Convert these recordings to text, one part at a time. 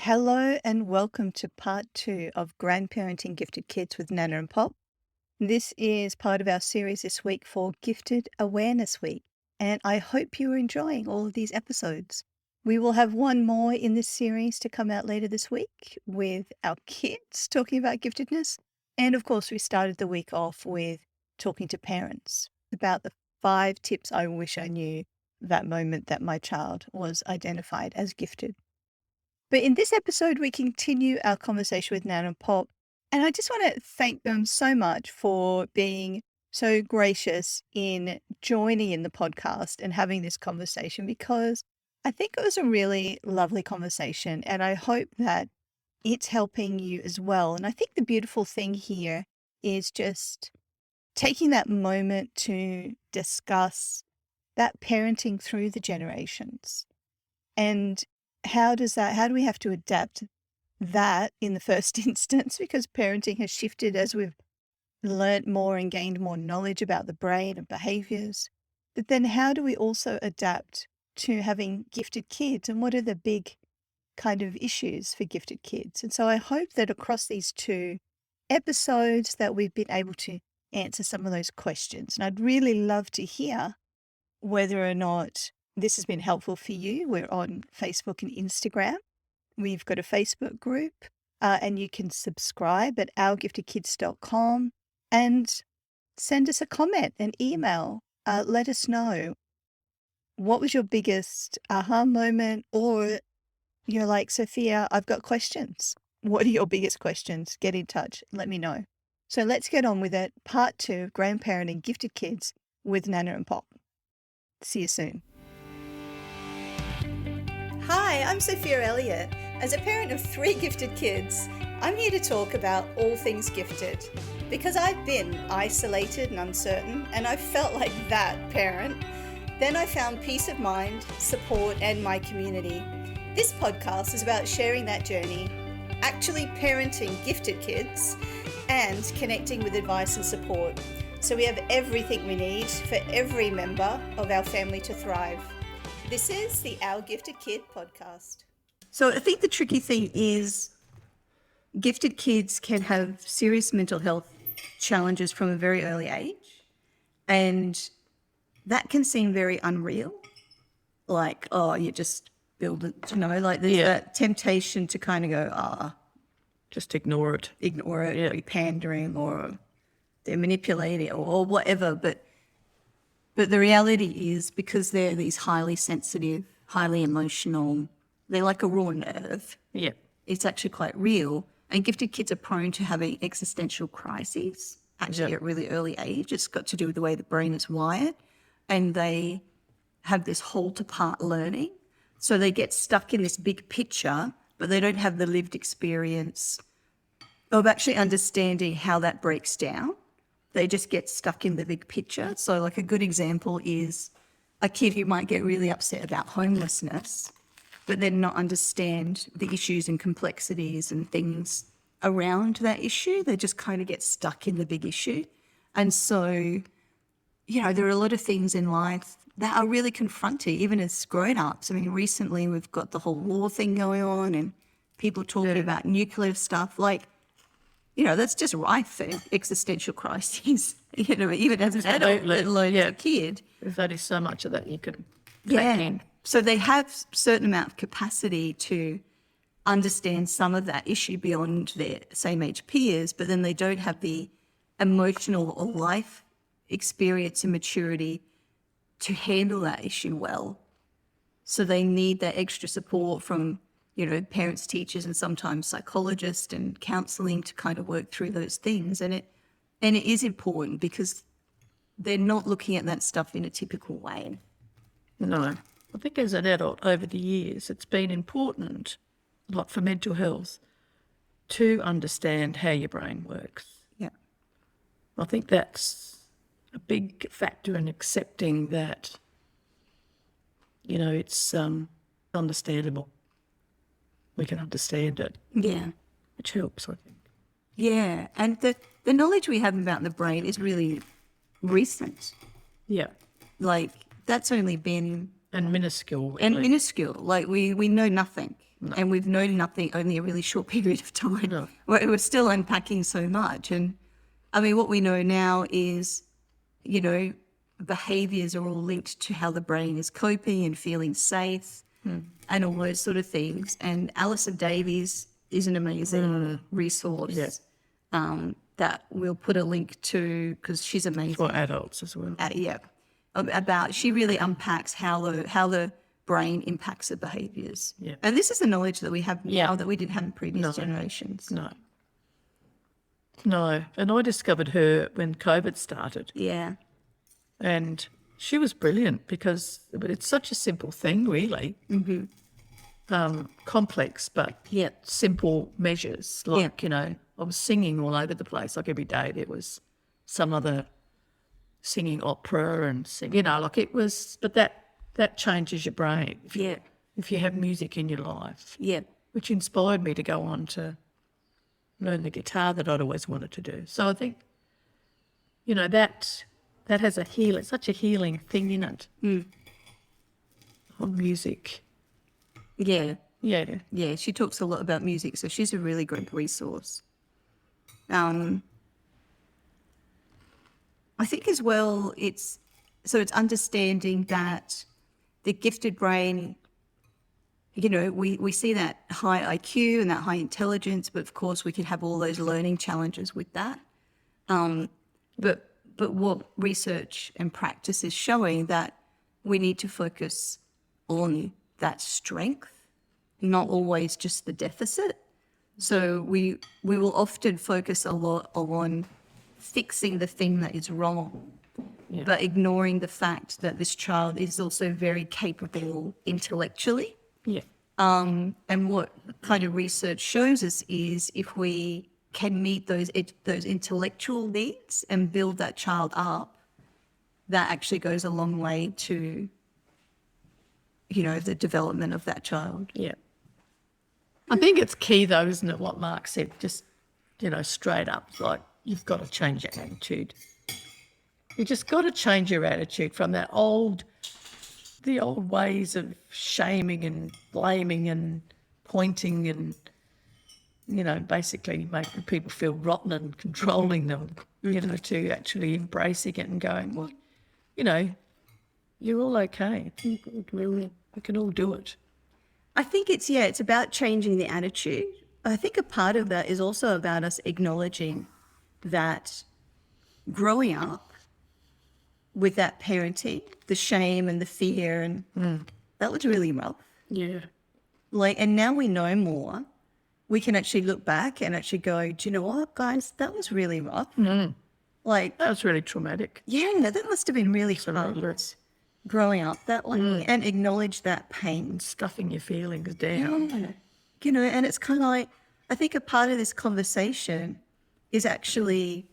Hello and welcome to part 2 of Grandparenting Gifted Kids with Nana and Pop. This is part of our series this week for Gifted Awareness Week, and I hope you're enjoying all of these episodes. We will have one more in this series to come out later this week with our kids talking about giftedness. And of course, we started the week off with talking to parents about the 5 tips I wish I knew that moment that my child was identified as gifted. But in this episode, we continue our conversation with Nan and Pop. And I just want to thank them so much for being so gracious in joining in the podcast and having this conversation, because I think it was a really lovely conversation. And I hope that it's helping you as well. And I think the beautiful thing here is just taking that moment to discuss that parenting through the generations. And how do we have to adapt that in the first instance, because parenting has shifted as we've learnt more and gained more knowledge about the brain and behaviors. But then how do we also adapt to having gifted kids, and what are the big kind of issues for gifted kids? And so I hope that across these 2 episodes that we've been able to answer some of those questions. And I'd really love to hear whether or not this has been helpful for you. We're on Facebook and Instagram. We've got a Facebook group, and you can subscribe at ourgiftedkids.com and send us a comment, an email. Let us know what was your biggest aha moment, or you're like, Sophia, I've got questions. What are your biggest questions? Get in touch. Let me know. So let's get on with it. Part 2 of Grandparenting Gifted Kids with Nana and Pop. See you soon. Hi, I'm Sophia Elliott. As a parent of 3 gifted kids, I'm here to talk about all things gifted, because I've been isolated and uncertain, and I felt like that parent. Then I found peace of mind, support, and my community. This podcast is about sharing that journey, actually parenting gifted kids, and connecting with advice and support. So we have everything we need for every member of our family to thrive. This is the Our Gifted Kid podcast. So I think the tricky thing is gifted kids can have serious mental health challenges from a very early age. And that can seem very unreal. Like, oh, you just build it, like there's that temptation to kind of go, just ignore it. Or you're pandering, or they're manipulating, or whatever. But the reality is, because they're these highly sensitive, highly emotional, they're like a raw nerve. Yeah. It's actually quite real. And gifted kids are prone to having existential crises, actually at really early age. It's got to do with the way the brain is wired. And they have this halt-apart learning. So they get stuck in this big picture, but they don't have the lived experience of actually understanding how that breaks down. They just get stuck in the big picture. So like a good example is a kid who might get really upset about homelessness, but then not understand the issues and complexities and things around that issue. They just kind of get stuck in the big issue. And so, there are a lot of things in life that are really confronting, even as grown-ups. I mean, recently we've got the whole war thing going on, and people talking about nuclear stuff. Like, that's just rife for existential crises, even as an adult, let alone as a kid. That is so much of that you can take in. So they have a certain amount of capacity to understand some of that issue beyond their same age peers, but then they don't have the emotional or life experience and maturity to handle that issue well. So they need that extra support from parents, teachers, and sometimes psychologists and counselling to kind of work through those things. And it is important, because they're not looking at that stuff in a typical way. No. I think as an adult over the years, it's been important, like for mental health, to understand how your brain works. Yeah. I think that's a big factor in accepting that, it's understandable. We can understand it. Yeah. Which helps, I think. Yeah. And the knowledge we have about the brain is really recent. Yeah. Like, that's only been And minuscule. And minuscule. Like we know nothing And we've known nothing only a really short period of time. No. We're still unpacking so much. And I mean, what we know now is, you know, behaviors are all linked to how the brain is coping and feeling safe and all those sort of things. And Alison Davies is an amazing resource that we'll put a link to because she's amazing. For adults as well. About she really unpacks how the brain impacts the behaviors. Yeah. And this is the knowledge that we have now that we didn't have in previous generations. No. And I discovered her when COVID started. Yeah. And she was brilliant because it's such a simple thing, really. Complex, but simple measures. Like, you know, I was singing all over the place. Like every day there was some other singing opera and you know, like it was, but that changes your brain. If you have music in your life. Which inspired me to go on to learn the guitar that I'd always wanted to do. So I think, you know, that has such a healing thing in it. On music. Yeah, she talks a lot about music, so she's a really great resource. I think as well it's understanding that the gifted brain, you know, we see that high IQ and that high intelligence, but of course we can have all those learning challenges with that. But what research and practice is showing that we need to focus on that strength, not always just the deficit. So we will often focus a lot on fixing the thing that is wrong, but ignoring the fact that this child is also very capable intellectually. And what kind of research shows us is if we can meet those intellectual needs and build that child up, that actually goes a long way to, you know, the development of that child. I think it's key though, isn't it, what Mark said, just, you know, straight up, like you've got to change your attitude. You just got to change your attitude from the old ways of shaming and blaming and pointing and, you know, basically making people feel rotten and controlling them, you know, to actually embracing it and going, well, you know, you're all okay. We can all do it. I think it's about changing the attitude. I think a part of that is also about us acknowledging that growing up with that parenting, the shame and the fear, and that was really rough. And now we know more. We can actually look back and actually go, do you know what, guys, that was really rough. Like that was really traumatic. That must have been really hard growing up that way, and acknowledge that pain. Stuffing your feelings down. You know, and it's kind of like, I think a part of this conversation is actually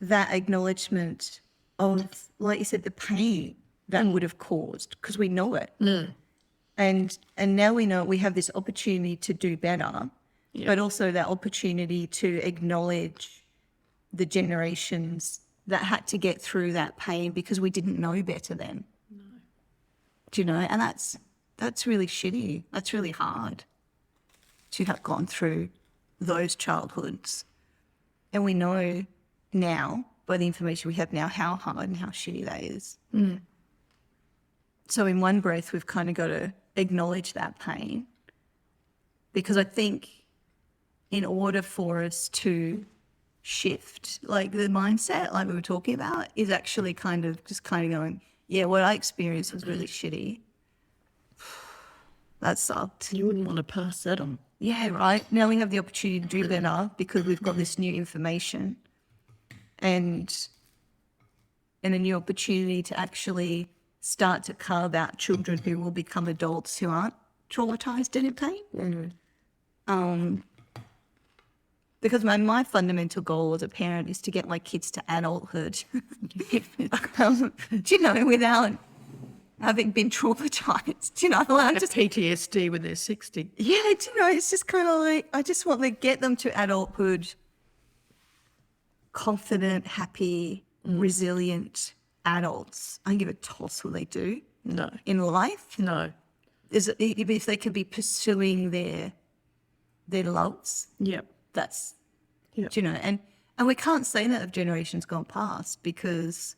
that acknowledgement of, like you said, the pain that would have caused, because we know it. And now we know we have this opportunity to do better, but also that opportunity to acknowledge the generations that had to get through that pain because we didn't know better then. Do you know? And that's really shitty. That's really hard to have gone through those childhoods. And we know now, by the information we have now, how hard and how shitty that is. So in one breath, we've kind of got to acknowledge that pain, because I think in order for us to shift, like the mindset, like we were talking about, is actually kind of going, yeah, what I experienced was really shitty. That sucked. You wouldn't want to pass that on. Yeah, right. Now we have the opportunity to do better because we've got this new information and a new opportunity to actually start to carve out children who will become adults who aren't traumatized and in pain. Because my fundamental goal as a parent is to get my kids to adulthood, you know, without having been traumatized, you know. Just PTSD when they're 60. Yeah, you know, it's just kind of like, I just want to get them to adulthood confident, happy, resilient adults. I don't give a toss what they do No. in life. No. is if they can be pursuing their loves, Yeah. that's, Yeah. you know, and we can't say that of generations gone past because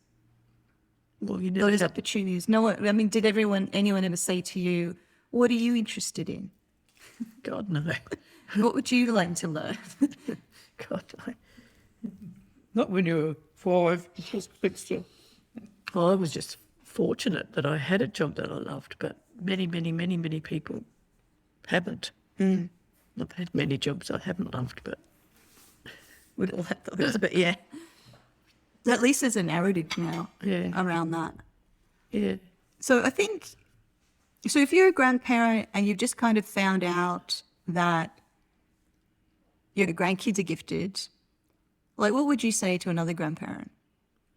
Well, you never those have, opportunities. No one, I mean, did anyone ever say to you, what are you interested in? God, no. What would you like to learn? God, no. Not when you were 5, 6. Well, I was just fortunate that I had a job that I loved, but many, many, many, many people haven't. I've had many jobs I haven't loved, but We all have those, but yeah. At least there's a narrative now Yeah. around that. yeah. So I think, so if you're a grandparent and you've just kind of found out that your grandkids are gifted, like what would you say to another grandparent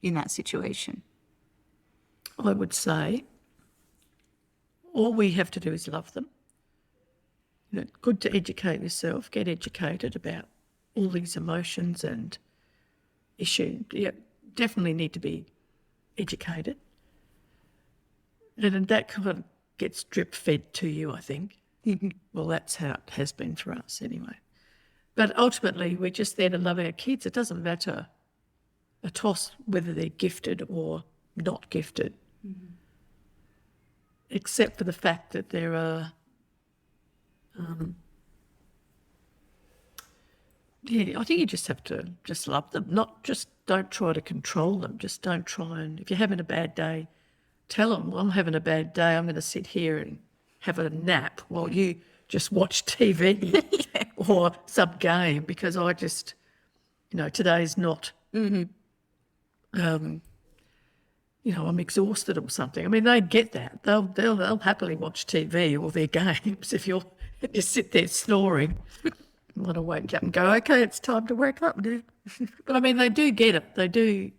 in that situation? I would say all we have to do is love them. You know, good to educate yourself, get educated about all these emotions and issues. Yeah, definitely need to be educated. And that kind of gets drip fed to you, I think. Well, that's how it has been for us anyway. But ultimately, we're just there to love our kids. It doesn't matter a toss whether they're gifted or not gifted, except for the fact that there are, I think you just have to just love them, don't try to control them. Just don't try and, if you're having a bad day, tell them, well, I'm having a bad day, I'm going to sit here and have a nap while you just watch TV or some game, because I just, today's not, I'm exhausted or something. I mean, they get that. They'll happily watch TV or their games if you sit there snoring. I want to wake up and go, okay, it's time to wake up, dude. But I mean, they do get it. They do.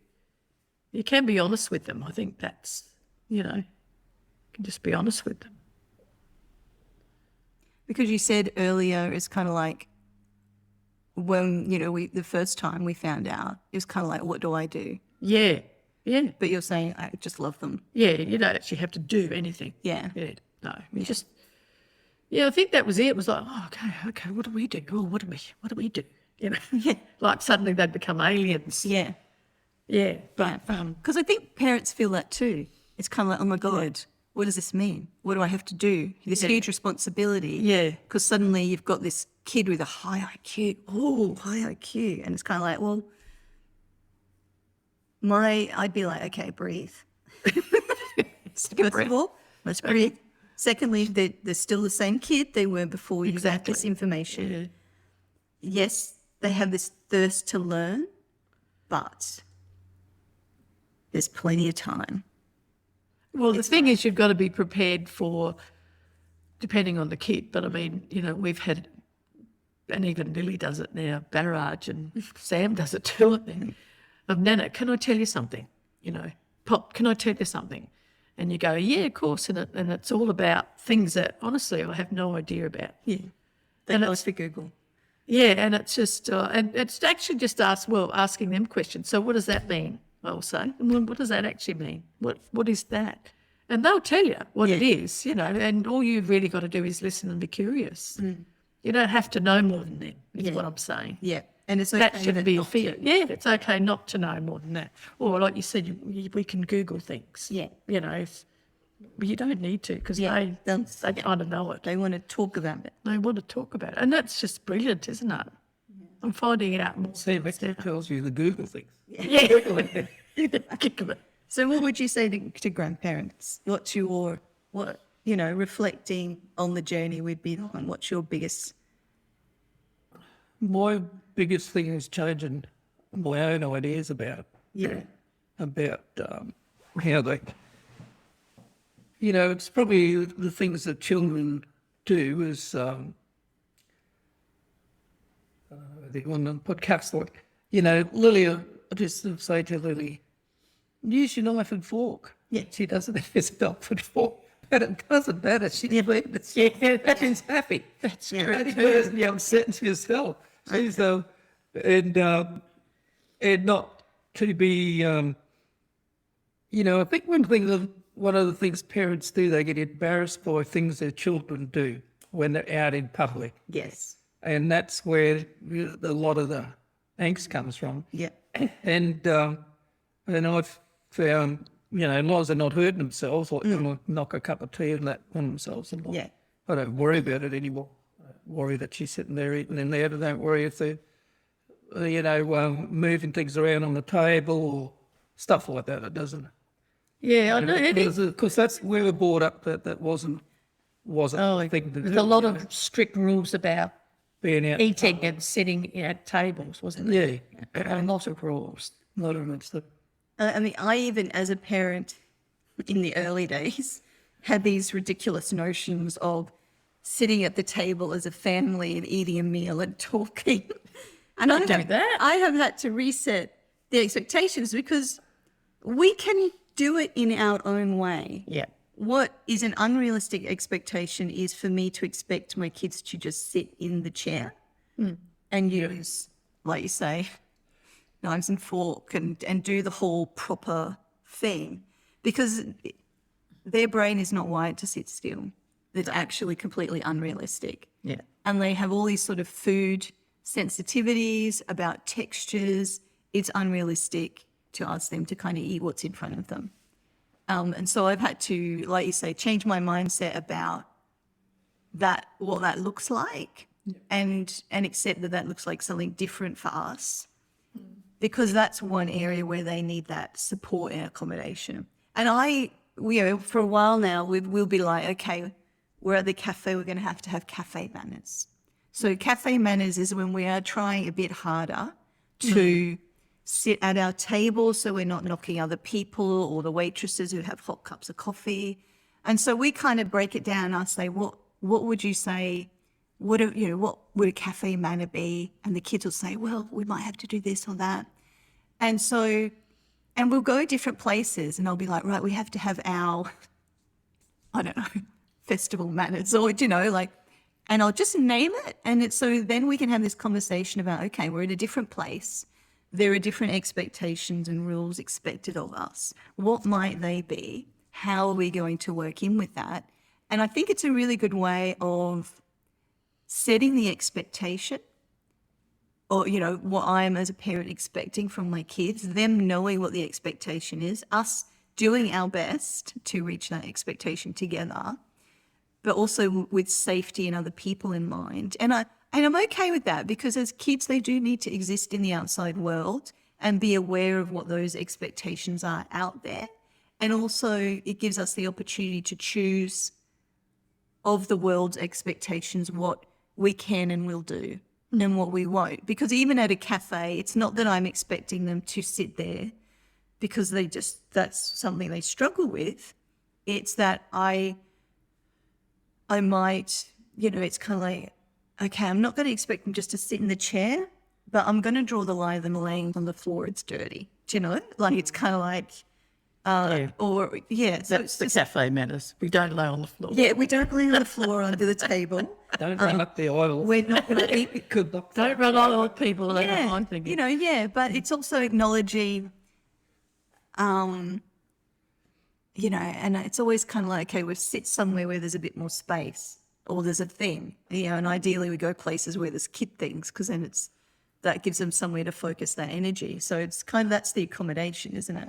You can be honest with them. I think that's, you can just be honest with them. Because you said earlier, it's kind of like when, the first time we found out, it was kind of like, what do I do? Yeah, yeah. But you're saying, I just love them. Yeah, you don't actually have to do anything. Yeah. Yeah, no, you just, I think that was it. It was like, oh, okay, what do we do? Oh, what do we do? Yeah. Like suddenly they'd become aliens. Yeah. Yeah, but Because I think parents feel that too. It's kind of like, oh my God, what does this mean? What do I have to do? This huge responsibility. Yeah. Because suddenly you've got this kid with a high IQ. Oh, high IQ. And it's kind of like, well, I'd be like, okay, breathe. First of all, let's breathe. Secondly, they're still the same kid they were before you got this information. Yeah. Yes, they have this thirst to learn, but there's plenty of time. Well, the thing is, you've got to be prepared for, depending on the kid. But I mean, we've had, and even Lily does it now, Barrage, and Sam does it too, I think. Of Nana, can I tell you something? Pop, can I tell you something? And you go, yeah, of course. And it's all about things that, honestly, I have no idea about. Yeah. That goes for Google. Yeah, and it's just, and it's actually just asking them questions. So what does that mean? I'll say, well, what does that actually mean? What is that? And they'll tell you what it is, and all you've really got to do is listen and be curious. You don't have to know more than that, is what I'm saying. Yeah. And it's okay that shouldn't be a fear. Yeah, it's okay not to know more than that. Or like you said, we can Google things. Yeah. But you don't need to, because they kind of know it. They want to talk about it. They want to talk about it. And that's just brilliant, isn't it? Yeah. I'm finding out more. See, that tells you the Google things. Yeah. So what would you say to grandparents? What's your, reflecting on the journey we've been on, what's your biggest? My biggest thing is changing my own ideas about how they, it's probably the things that children do is, the one on podcasts like, Lily, I just say to Lily, use your knife and fork. Yeah. She doesn't have a knife and fork. But it doesn't matter. She's happy. That's true. That's the upset herself. So, and not to be, I think one thing that one of the things parents do, they get embarrassed by things their children do when they're out in public. Yes. And that's where a lot of the angst comes from. Yeah. And I've found, as long as they're not hurting themselves, like knock a cup of tea and that on themselves. And Yeah. I don't worry about it anymore. I don't worry that she's sitting there eating in there. I don't worry if they're, moving things around on the table or stuff like that. It doesn't. Yeah, I know. Because that's where we're brought up that wasn't a thing to do. There's a lot of strict rules about being out. eating and sitting at tables, wasn't there? Yeah. A lot of rules. A lot of it. I mean, I even, as a parent in the early days, had these ridiculous notions of sitting at the table as a family and eating a meal and talking. And I do that. I have had to reset the expectations because we can do it in our own way. Yeah. What is an unrealistic expectation is for me to expect my kids to just sit in the chair and use, like you say, knives and fork and do the whole proper thing because their brain is not wired to sit still. It's actually completely unrealistic. Yeah. And they have all these sort of food sensitivities about textures. It's unrealistic to ask them to kind of eat what's in front of them. And so I've had to, like you say, change my mindset about that, what that looks like, and accept that looks like something different for us, because that's one area where they need that support and accommodation. And for a while now, we'll be like, okay, we're at the cafe, we're going to have cafe manners. So cafe manners is when we are trying a bit harder to sit at our table so we're not knocking other people or the waitresses who have hot cups of coffee. And so we kind of break it down. I say, what would you say? What would a cafe manner be? And the kids will say, well, we might have to do this or that. And we'll go different places and I'll be like, right, we have to have our, I don't know, festival manners or, and I'll just name it. And so then we can have this conversation about, okay, we're in a different place. There are different expectations and rules expected of us. What might they be? How are we going to work in with that? And I think it's a really good way of setting the expectation or, what I'm as a parent expecting from my kids, them knowing what the expectation is, us doing our best to reach that expectation together, but also with safety and other people in mind. And I'm okay with that because as kids, they do need to exist in the outside world and be aware of what those expectations are out there. And also it gives us the opportunity to choose of the world's expectations what we can and will do and what we won't. Because even at a cafe, it's not that I'm expecting them to sit there because that's something they struggle with. It's that I might, it's kind of like, okay, I'm not going to expect them just to sit in the chair, but I'm going to draw the line of them laying on the floor. It's dirty. Do you know? Like, it's kind of like, So That's the cafe manners. We don't lay on the floor. Yeah, we don't lay on the floor under the table. Don't run up the aisle. We're not going to eat. Don't run on people. Yeah, but it's also acknowledging, and it's always kind of like, okay, we sit somewhere where there's a bit more space or there's a thing, and ideally we go places where there's kid things because then that gives them somewhere to focus that energy. So it's kind of, that's the accommodation, isn't it?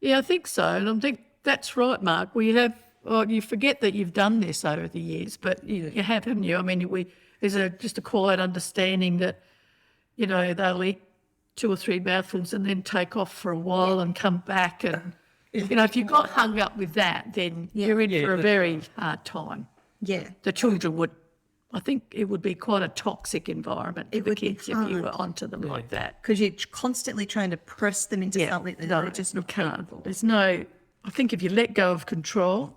Yeah, I think so. And I think that's right, Mark. You forget that you've done this over the years, but you have, haven't you? I mean, there's just a quiet understanding that, they'll eat 2 or 3 mouthfuls and then take off for a while and come back. And, if you got hung up with that, then you're in for a very hard time. Yeah. The children I think it would be quite a toxic environment for the kids if you were onto them like that. Because you're constantly trying to press them into something that they're just not capable. I think if you let go of control,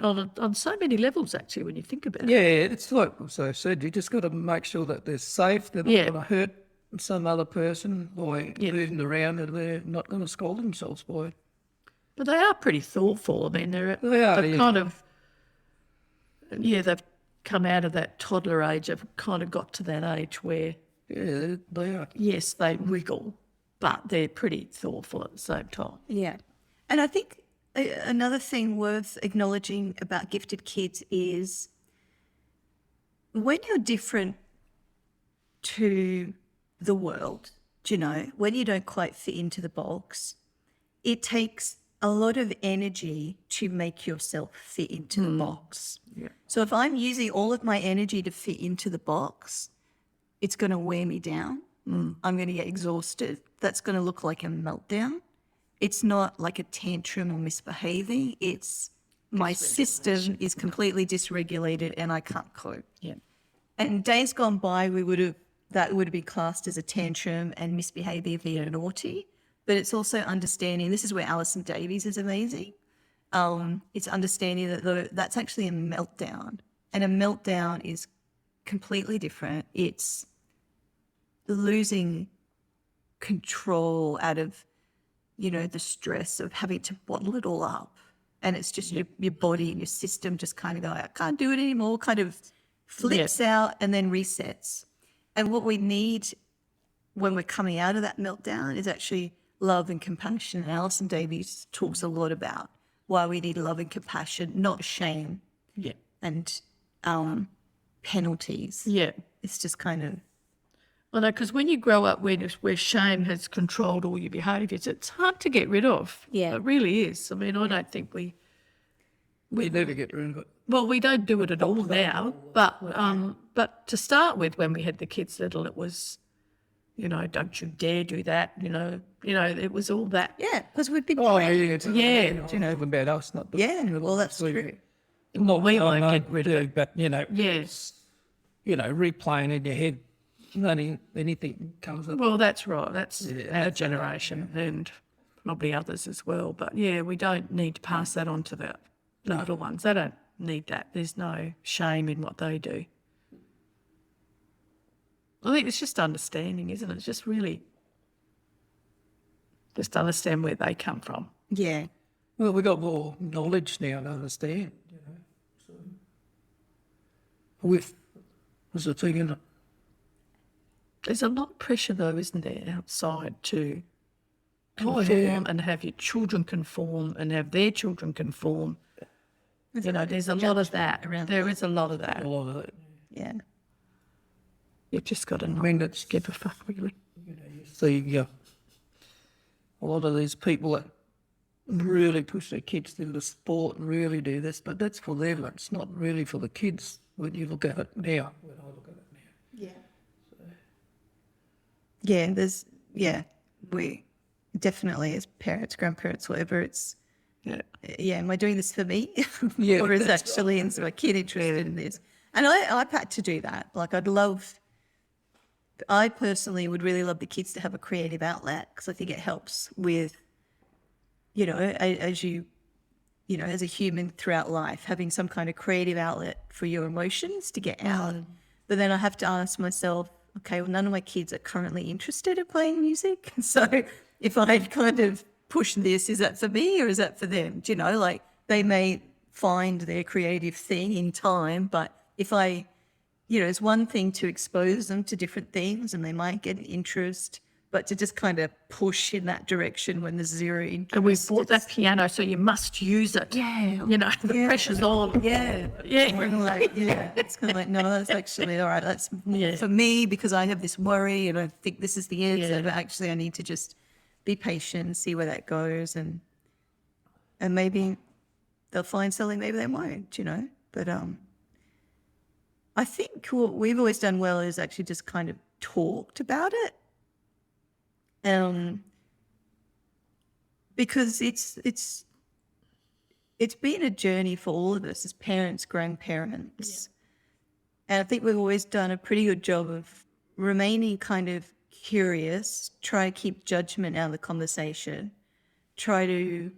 on so many levels actually when you think about it. Yeah, it's like I said, you just got to make sure that they're safe, they're not going to hurt some other person by moving around and they're not going to scold themselves by it. But they are pretty thoughtful. I mean, they've come out of that toddler age, have kind of got to that age where, they are. Yes, they wiggle, but they're pretty thoughtful at the same time. Yeah. And I think another thing worth acknowledging about gifted kids is when you're different to the world, when you don't quite fit into the box, it takes a lot of energy to make yourself fit into the box. Yeah. So if I'm using all of my energy to fit into the box, it's going to wear me down. I'm going to get exhausted. That's going to look like a meltdown. It's not like a tantrum or misbehaving. It's my system is completely dysregulated and I can't cope. Yeah. And days gone by, that would be classed as a tantrum and misbehaving, being naughty. But it's also understanding, this is where Alison Davies is amazing. It's understanding that that's actually a meltdown. And a meltdown is completely different. It's losing control out of, the stress of having to bottle it all up. And it's just your body and your system just kind of going, I can't do it anymore, kind of flips out and then resets. And what we need when we're coming out of that meltdown is actually love and compassion. And Alison Davies talks a lot about why we need love and compassion, not shame and penalties. Yeah. It's just kind of... Well, no, because when you grow up where shame has controlled all your behaviours, it's hard to get rid of. Yeah. It really is. I mean, I don't think We never get rid of it. well, we don't do it at all now, but to start with, when we had the kids little, it was, don't you dare do that, it was all that. Yeah, because we've been... Oh, yeah. It's Yeah. about us, not the... Yeah, well, that's true. Not We we won't won't get rid of do, but, Yes. replaying in your head, anything comes up. Well, that's right. That's our generation and probably others as well. But, yeah, we don't need to pass that on to the little ones. They don't need that. There's no shame in what they do. I think it's just understanding, isn't it? It's just really just understand where they come from. Yeah. Well, we've got more knowledge now to understand, So, with, was the thing, isn't it? There's a lot of pressure, though, isn't there, outside to Oh, conform yeah. and have your children conform and have their children conform. There's a lot of that. There is a lot of that. A lot of it. Yeah. You've just got to I not mean, it's, give a fuck, really. you see a lot of these people that really push their kids through the sport and really do this, but that's for them. It's not really for the kids when you look at it now. When I look at it now. Yeah. We definitely, as parents, grandparents, whatever, it's, am I doing this for me? Yeah, or is that's actually is my kid interested in this? And I've had to do that. Like I personally would really love the kids to have a creative outlet because I think it helps with, as you, as a human throughout life, having some kind of creative outlet for your emotions to get out. But then I have to ask myself, okay, well, none of my kids are currently interested in playing music. So if I kind of push this, is that for me or is that for them? Do like they may find their creative thing in time, but if I, it's one thing to expose them to different things and they might get an interest, but to just kind of push in that direction when there's zero interest. And we've bought that piano, so you must use it. Yeah. The pressure's on. Yeah. It's kind of like, no, that's actually, all right, that's more for me because I have this worry and I think this is the answer, but actually I need to just be patient and see where that goes and maybe they'll find something, maybe they won't, But I think what we've always done well is actually just kind of talked about it. Because it's been a journey for all of us as parents, grandparents. And I think we've always done a pretty good job of remaining kind of curious, try to keep judgment out of the conversation, try to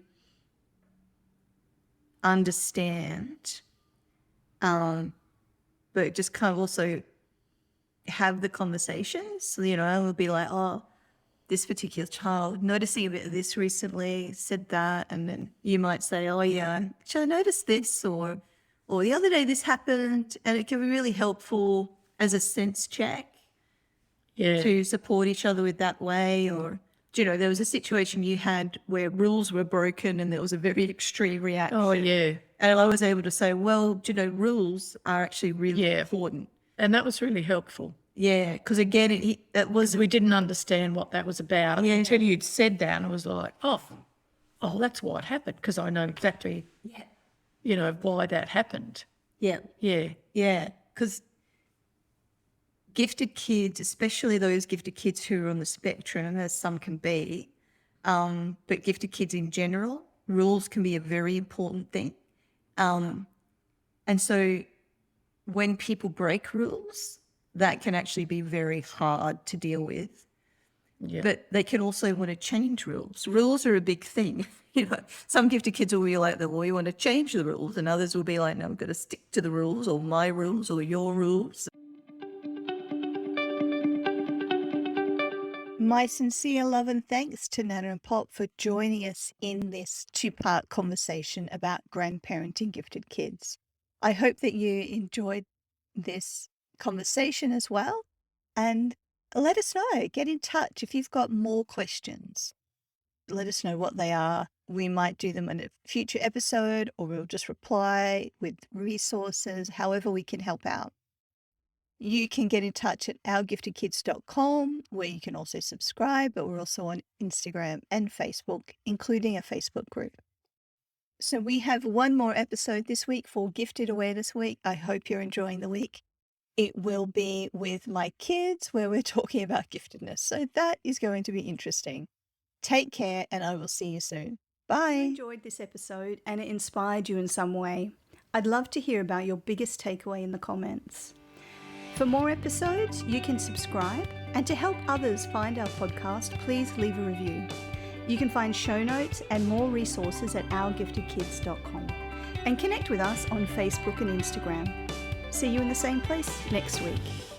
understand, but just kind of also have the conversations. So, I will be like, oh, this particular child, noticing a bit of this recently, said that, and then you might say, oh yeah, should I notice this? Or the other day this happened, and it can be really helpful as a sense check to support each other with that way. Or there was a situation you had where rules were broken and there was a very extreme reaction. Oh, yeah. And I was able to say, well, rules are actually really Yeah. important. And that was really helpful. Yeah, because again, it was We didn't understand what that was about Yeah. until you'd said that, and I was like, oh, that's why it happened, because I know exactly, why that happened. yeah, Yeah. because gifted kids, especially those gifted kids who are on the spectrum, as some can be, but gifted kids in general, rules can be a very important thing. And so when people break rules, that can actually be very hard to deal with. Yeah. But they can also want to change rules. Rules are a big thing. Some gifted kids will be like, well, we want to change the rules, and others will be like, no, I'm going to stick to the rules, or my rules, or your rules. My sincere love and thanks to Nana and Pop for joining us in this two-part conversation about grandparenting gifted kids. I hope that you enjoyed this conversation as well, and let us know. Get in touch if you've got more questions. Let us know what they are. We might do them in a future episode, or we'll just reply with resources, however we can help out. You can get in touch at ourgiftedkids.com, where you can also subscribe, but we're also on Instagram and Facebook, including a Facebook group. So we have one more episode this week for Gifted Awareness Week. I hope you're enjoying the week. It will be with my kids, where we're talking about giftedness. So that is going to be interesting. Take care, and I will see you soon. Bye. If you enjoyed this episode and it inspired you in some way, I'd love to hear about your biggest takeaway in the comments. For more episodes, you can subscribe, and to help others find our podcast, please leave a review. You can find show notes and more resources at ourgiftedkids.com, and connect with us on Facebook and Instagram. See you in the same place next week.